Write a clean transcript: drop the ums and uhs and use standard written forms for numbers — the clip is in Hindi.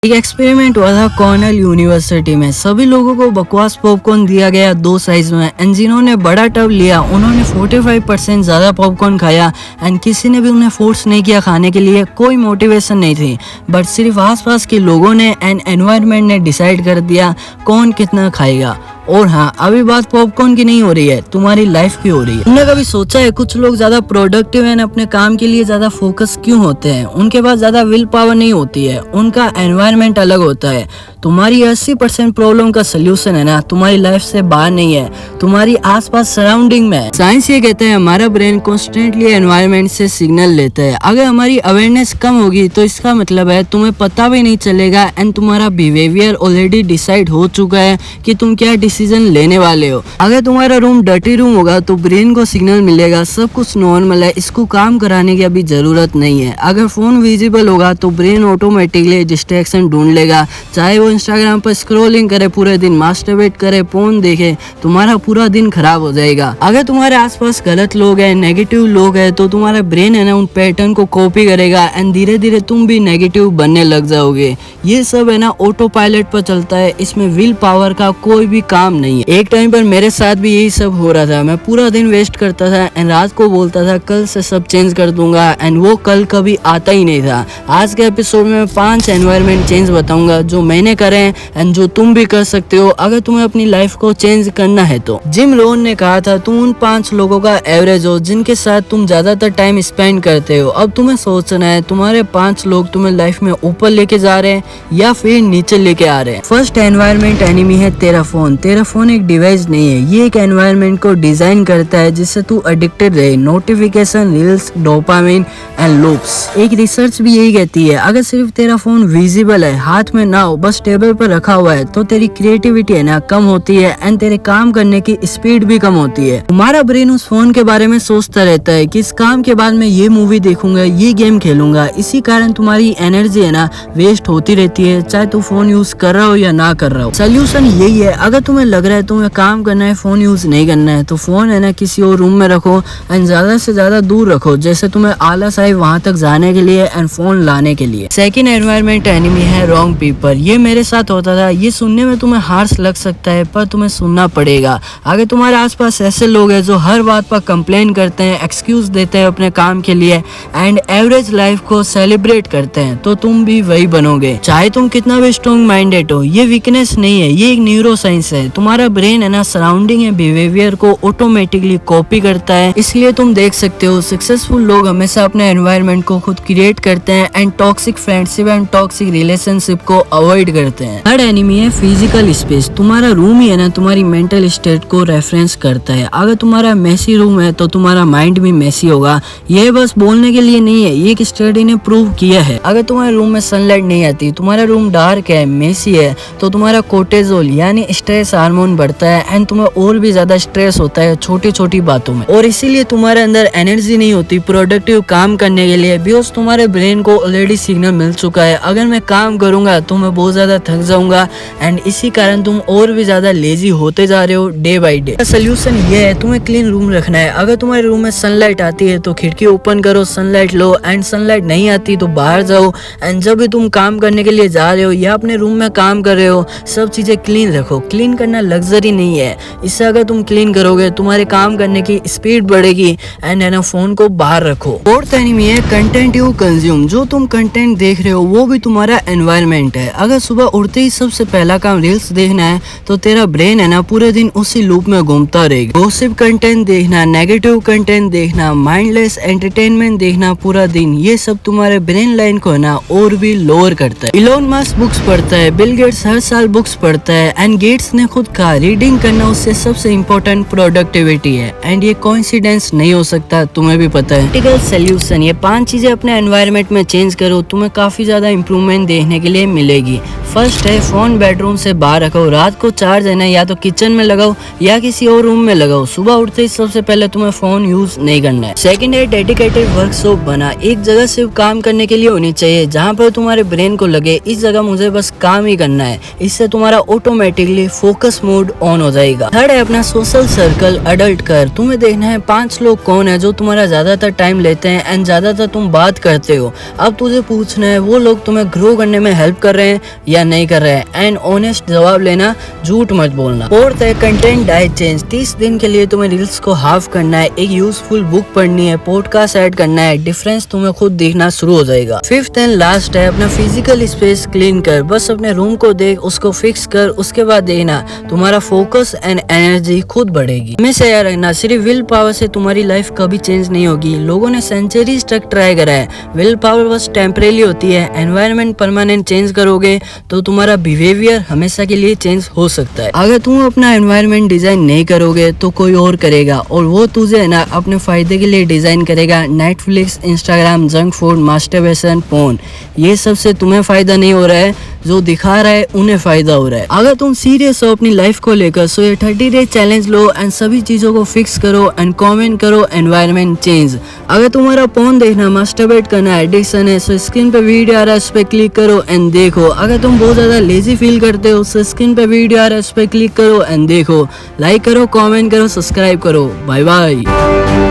एक एक्सपेरिमेंट हुआ था कॉर्नेल यूनिवर्सिटी में। सभी लोगों को बकवास पॉपकॉर्न दिया गया 2 साइज में एंड जिन्होंने बड़ा टब लिया उन्होंने 45% ज्यादा पॉपकॉर्न खाया एंड किसी ने भी उन्हें फोर्स नहीं किया खाने के लिए, कोई मोटिवेशन नहीं थी, बट सिर्फ आसपास के लोगों ने एंड एनवायरनमेंट ने डिसाइड कर दिया कौन कितना खाएगा। और हाँ, अभी बात पॉपकॉर्न की नहीं हो रही है, तुम्हारी लाइफ की हो रही है। तुमने कभी सोचा है कुछ लोग ज्यादा प्रोडक्टिव एंड अपने काम के लिए ज्यादा फोकस क्यों होते हैं? उनके पास ज्यादा विल पावर नहीं होती है, उनका एनवायरनमेंट अलग होता है। तुम्हारी 80% प्रॉब्लम का सोल्यूशन है ना तुम्हारी लाइफ से बाहर नहीं है, तुम्हारी आसपास सराउंडिंग में है। साइंस ये कहता है हमारा ब्रेन कॉन्स्टेंटली एनवायरनमेंट से सिग्नल लेता है। अगर हमारी अवेयरनेस कम होगी तो इसका मतलब है तुम्हें पता भी नहीं चलेगा एंड तुम्हारा बिहेवियर ऑलरेडी डिसाइड हो चुका है कि तुम क्या डिसीजन लेने वाले हो। अगर तुम्हारा रूम डर्टी रूम होगा तो ब्रेन को सिग्नल मिलेगा सब कुछ नॉर्मल है, इसको काम कराने की अभी जरूरत नहीं है। अगर फोन विजिबल होगा तो ब्रेन ऑटोमेटिकली डिस्ट्रैक्शन ढूंढ लेगा, चाहे वो इंस्टाग्राम पर स्क्रॉलिंग करे पूरे दिन, मास्टरबेट करे, फोन देखे, तुम्हारा पूरा दिन खराब हो जाएगा। अगर तुम्हारे आसपास गलत लोग हैं, नेगेटिव लोग हैं, तो तुम्हारा ब्रेन है ना उन पैटर्न को कॉपी करेगा एंड धीरे धीरे तुम भी नेगेटिव बनने लग जाओगे। ये सब है ना ऑटो पायलट पर चलता है, इसमें विल पावर का कोई भी काम नहीं है। एक टाइम पर मेरे साथ भी यही सब हो रहा था। मैं पूरा दिन वेस्ट करता था एंड रात को बोलता था कल से सब चेंज कर दूंगा एंड वो कल कभी आता ही नहीं था। आज के एपिसोड में 5 एनवायरनमेंट चेंज बताऊंगा जो मैंने करे एंड जो तुम भी कर सकते हो अगर तुम्हें अपनी लाइफ को चेंज करना है तो। जिम रोहन ने कहा था तुम उन 5 लोगों का एवरेज हो जिनके साथ तुम ज्यादातर टाइम स्पेंड करते हो। अब तुम्हें सोचना है तुम्हारे 5 लोग तुम्हें लाइफ में ऊपर लेके जा रहे हैं या फिर नीचे लेके आ रहे हैं। फर्स्ट एनवायरनमेंट एनिमी है तेरा फोन। तेरा फोन एक डिवाइस नहीं है, ये एक एनवायरनमेंट को डिजाइन करता है जिससे तू एडिक्टेड रहे। Notification, reels, dopamine and loops. एक रिसर्च भी यही कहती है अगर सिर्फ तेरा फोन विजिबल है, हाथ में ना हो, बस टेबल पर रखा हुआ है तो तेरी क्रिएटिविटी है ना कम होती है एंड तेरे काम करने की स्पीड भी कम होती है। तुम्हारा ब्रेन उस फोन के बारे में सोचता रहता है कि इस काम के बाद मैं ये मूवी देखूंगा, ये गेम खेलूंगा। इसी कारण तुम्हारी एनर्जी है ना वेस्ट होती रहती है, चाहे तू फोन यूज कर रहा हो या ना कर रहा हो। सोल्यूशन यही है, अगर तुम्हें लग रहा है तुम्हें काम करना है, फोन यूज नहीं करना है, तो फोन है ना किसी और रूम में रखो एंड ज्यादा से ज्यादा दूर रखो, जैसे तुम्हें आलस आए वहां तक जाने के लिए एंड फोन लाने के लिए। सेकंड एनवायरनमेंट एनिमी है रॉन्ग पीपल। ये मेरे साथ होता था। ये सुनने में तुम्हें हार्श लग सकता है पर तुम्हें सुनना पड़ेगा। अगर तुम्हारे आसपास ऐसे लोग हैं जो हर बात पर कंप्लेन करते हैं, एक्सक्यूज देते हैं अपने काम के लिए एंड एवरेज लाइफ को सेलिब्रेट करते हैं, तो तुम भी वही बनोगे, चाहे तुम कितना भी स्ट्रॉन्ग माइंडेड हो। ये वीकनेस नहीं है, ये एक न्यूरो साइंस है। तुम्हारा ब्रेन है ना सराउंडिंग है बिहेवियर को ऑटोमेटिकली कॉपी करता है। इसलिए तुम देख सकते हो सक्सेसफुल लोग हमेशा अपने एनवायरनमेंट को खुद क्रिएट करते हैं and toxic friendship and toxic relationship को अवॉइड करते हैं। थर्ड एनिमी है फिजिकल स्पेस। तुम्हारा रूम ही है ना तुम्हारी मेंटल स्टेट को रेफरेंस करता है। अगर तुम्हारा मेसी रूम है तो तुम्हारा माइंड भी मेसी होगा। यह बस बोलने के लिए नहीं है, ये एक स्टडी ने प्रूव किया है। अगर तुम्हारे रूम में सनलाइट नहीं आती, तुम्हारा रूम डार्क है, मेसी है, तो तुम्हारा कोर्टिसोल यानी स्ट्रेस हार्मोन बढ़ता है एंड तुम्हें और भी ज्यादा स्ट्रेस होता है छोटी छोटी बातों में, और इसीलिए तुम्हारे अंदर एनर्जी नहीं होती प्रोडक्टिव काम करने के लिए, बिकॉज तुम्हारे ब्रेन को ऑलरेडी सिग्नल मिल चुका है अगर मैं काम करूंगा तो मैं बहुत ज्यादा थक जाऊंगा एंड इसी कारण तुम और भी ज्यादा लेजी होते जा रहे हो डे बाय डे। सोल्यूशन ये है तुम्हें क्लीन रूम रखना है। अगर तुम्हारे रूम में सनलाइट आती है तो खिड़की ओपन करो, सनलाइट लो एंड सनलाइट नहीं आती तो बाहर जाओ एंड जब भी तुम काम करने के लिए जा रहे हो या अपने रूम में काम कर रहे हो सब चीजें क्लीन रखो। क्लीन करना लग्जरी नहीं है, इससे अगर तुम क्लीन करोगे तुम्हारे काम करने की स्पीड बढ़ेगी एंड है ना फोन को बाहर रखो। फोर्थ एनिमी है कंटेंट यू कंज्यूम। जो तुम कंटेंट देख रहे हो वो भी तुम्हारा एनवायरनमेंट है। अगर सुबह उठते ही सबसे पहला काम रील्स देखना है तो तेरा ब्रेन है ना पूरे दिन उसी लूप में घूमता रहेगा। गॉसिप कंटेंट देखना, नेगेटिव कंटेंट देखना, माइंडलेस एंटरटेनमेंट देखना पूरा दिन, ये सब तुम्हारे ब्रेन लाइन को है ना और भी लोअर करता है। इलोन मस्क बुक्स पढ़ता है, बिल गेट्स हर साल बुक्स पढ़ता है एंड गेट्स ने खुद कहा रीडिंग करना उससे सबसे इम्पोर्टेंट प्रोडक्टिविटी है एंड ये कोइंसिडेंस नहीं हो सकता, तुम्हें भी पता है। प्रैक्टिकल सोल्यूशन, ये 5 चीजें अपने एनवायरनमेंट में चेंज करो, तुम्हें काफी ज्यादा इंप्रूवमेंट देखने के लिए मिलेगी। फर्स्ट है फोन बेडरूम से बाहर रखो, रात को चार्ज है ना या तो किचन में लगाओ या किसी और रूम में लगाओ, सुबह उठते ही सबसे पहले तुम्हें फोन यूज नहीं करना है। सेकंड है डेडिकेटेड वर्कशॉप बना, एक जगह सिर्फ काम करने के लिए होनी चाहिए जहाँ पर तुम्हारे ब्रेन को लगे इस जगह मुझे बस काम ही करना है, इससे तुम्हारा ऑटोमेटिकली फोकस मोड ऑन हो जाएगा। थर्ड है अपना सोशल सर्कल अडल्ट कर, तुम्हें देखना है 5 लोग कौन है जो तुम्हारा ज्यादातर टाइम लेते हैं एंड ज्यादातर तुम बात करते हो। अब तुझे पूछना है वो लोग तुम्हें ग्रो करने में हेल्प कर रहे हैं या नहीं कर रहे हैं एंड ऑनेस्ट जवाब लेना, झूठ मत बोलना। फोर्थ है कंटेंट डाइट चेंज, 30 दिन के लिए तुम्हें रील्स को हाफ करना है, एक यूजफुल बुक पढ़नी है, पॉडकास्ट ऐड करना है, डिफरेंस तुम्हें खुद दिखना शुरू हो जाएगा। फिफ्थ एंड लास्ट है अपना फिजिकल स्पेस क्लीन कर, बस अपने रूम को देख, उसको फिक्स कर, उसके बाद देखना तुम्हारा फोकस एंड एनर्जी खुद बढ़ेगी। हमेशा याद रखना सिर्फ विल पावर से तुम्हारी लाइफ कभी चेंज नहीं होगी, लोगों ने सेंचुरीज तक ट्राई करा है, विल पावर बस टेम्परेरी होती है, एनवायरनमेंट परमानेंट चेंज करोगे तो तुम्हारा बिहेवियर हमेशा के लिए चेंज हो सकता है। अगर तुम अपना एनवायरनमेंट डिजाइन नहीं करोगे तो कोई और करेगा और वो तुझे ना अपने फायदे के लिए डिजाइन करेगा। Netflix, Instagram, junk food, masturbation, porn, ये सबसे तुम्हें फायदा नहीं हो रहा है, जो दिखा रहा है उन्हें फायदा हो रहा है। अगर तुम सीरियस हो अपनी लाइफ को लेकर सो ये 30 डे चैलेंज लो एंड सभी चीजों को फिक्स करो एंड कमेंट करो एनवायरनमेंट चेंज। अगर तुम्हारा पोर्न देखना, मास्टरबेट करना एडिक्शन है सो स्क्रीन पे वीडियो आ रहा है उस पर क्लिक करो एंड देखो। अगर तुम बहुत ज्यादा लेजी फील करते हो सो स्क्रीन पे वीडियो आ रहा है उस पर क्लिक करो एंड देखो। लाइक करो, कमेंट करो, सब्सक्राइब करो। Bye bye.